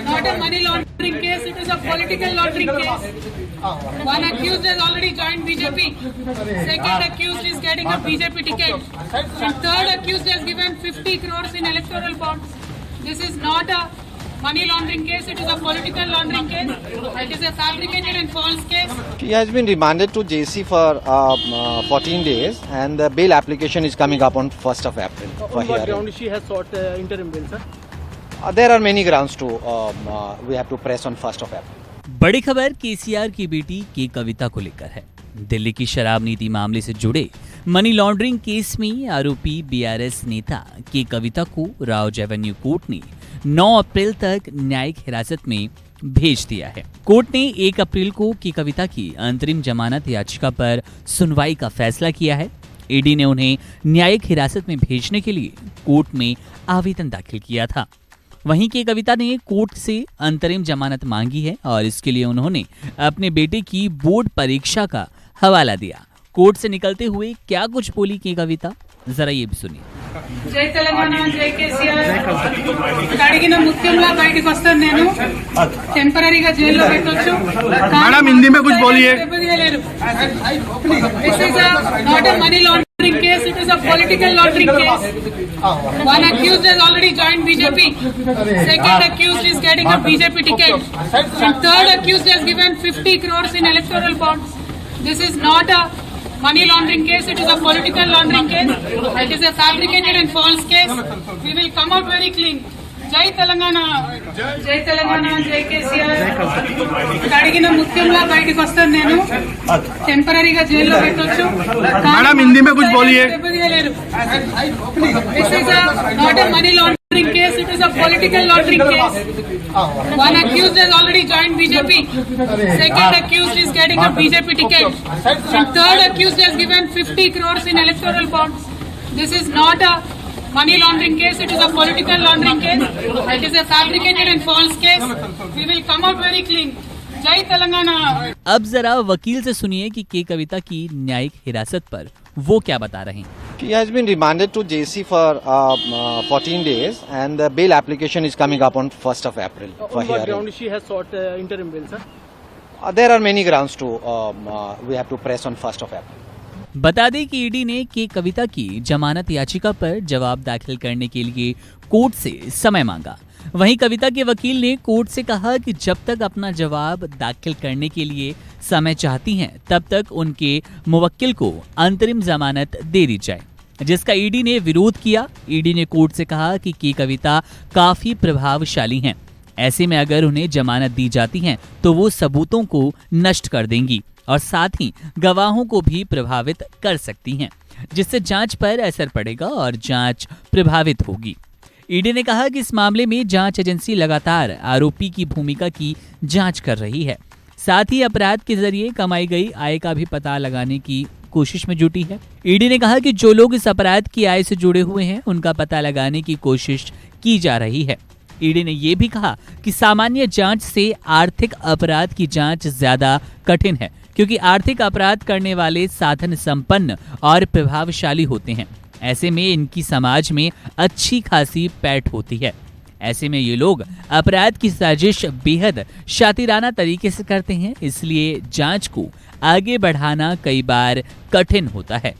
not a money laundering case, it is a political laundering case. One accused has already joined BJP. Second accused is getting a BJP ticket. And third accused has given 50 crores in electoral bonds. This is not a money laundering case, it is a political laundering case. It is a fabricated and false case. He has been remanded to JC for 14 days and the bail application is coming up on 1st of April. On what ground she has sought interim bail, sir? There are many grounds to, we have to press on 1st of April. बड़ी खबर केसीआर की बेटी के कविता को लेकर है। दिल्ली की शराब नीति मामले से जुड़े मनी लॉन्ड्रिंग केस में आरोपी बीआरएस नेता के कविता को राउज एवेन्यू कोर्ट ने 9 अप्रैल तक न्यायिक हिरासत में भेज दिया है। कोर्ट ने 1 अप्रैल को की कविता की अंतरिम जमानत याचिका पर सुनवाई का फैसला किया है। ईडी ने उन्हें न्यायिक हिरासत में भेजने के लिए कोर्ट में आवेदन दाखिल किया था। वहीं के कविता ने कोर्ट से अंतरिम जमानत मांगी है और इसके लिए उन्होंने अपने बेटे की बोर्ड परीक्षा का हवाला दिया। कोर्ट से निकलते हुए क्या कुछ बोली के कविता, जरा ये भी सुनिए। జై తెలంగాణ జై కేసీఆర్ అడిగిన ముఖ్యంగా బయటికి వస్తాను నేను టెంపరరీగా జైల్లో పెట్టొచ్చు मैडम हिंदी में कुछ बोलिए this is not a money laundering case, it is a political laundering case. One accused has already joined BJP. Second accused is getting a BJP ticket. And third accused has given 50 crores in electoral bonds. This is not a money laundering case, it is a political laundering case. It is a fabricated and false case. We will come out very clean. జై తెలంగాణ జై తెలంగాణ జై కేసీఆర్ అడిగిన ముఖ్యంగా బయటికి వస్తాను నేను టెంపరరీగా జైల్లో పెట్టొచ్చు मैडम हिंदी में कुछ बोलिए this is not a money laundering case, it is a political laundering case. One accused has already joined BJP. Second accused is getting a BJP ticket. And third accused has given 50 crores in electoral bonds. This is not a money laundering case, it is a political laundering case. It is a fabricated and false case. We will come out very clean. जय तेलंगाना। अब जरा वकील से सुनिए कि के कविता की न्यायिक हिरासत पर वो क्या बता रहे हैं। He has been remanded to JC for 14 days and the bail application is coming up on 1st of April for On what hearing. ground she has sought interim bail, sir? There are many grounds to, we have to press on 1st of April. बता दें कि ED ने के कविता की जमानत याचिका पर जवाब दाखिल करने के लिए कोर्ट से समय मांगा। वहीं कविता के वकील ने कोर्ट से कहा कि जब तक अपना जवाब दाखिल करने के लिए समय चाहती हैं तब तक उनके मुवक्किल को अंतरिम जमानत दे दी जाए, जिसका ईडी ने विरोध किया। ईडी ने कोर्ट से कहा कि की कविता काफी प्रभावशाली हैं, ऐसे में अगर उन्हें जमानत दी जाती है तो वो सबूतों को नष्ट कर देंगी और साथ ही गवाहों को भी प्रभावित कर सकती हैं, जिससे जांच पर असर पड़ेगा और जांच प्रभावित होगी। ईडी ने कहा कि इस मामले में जांच एजेंसी लगातार आरोपी की भूमिका की जांच कर रही है, साथ ही अपराध के जरिए कमाई गई आय का भी पता लगाने की कोशिश में जुटी है। ईडी ने कहा कि जो लोग इस अपराध की आय से जुड़े हुए हैं उनका पता लगाने की कोशिश की जा रही है। ईडी ने ये भी कहा कि सामान्य जांच से आर्थिक अपराध की जांच ज्यादा कठिन है, क्योंकि आर्थिक अपराध करने वाले साधन संपन्न और प्रभावशाली होते हैं। ऐसे में इनकी समाज में अच्छी खासी पैठ होती है। ऐसे में ये लोग अपराध की साजिश बेहद शातिराना तरीके से करते हैं, इसलिए जांच को आगे बढ़ाना कई बार कठिन होता है।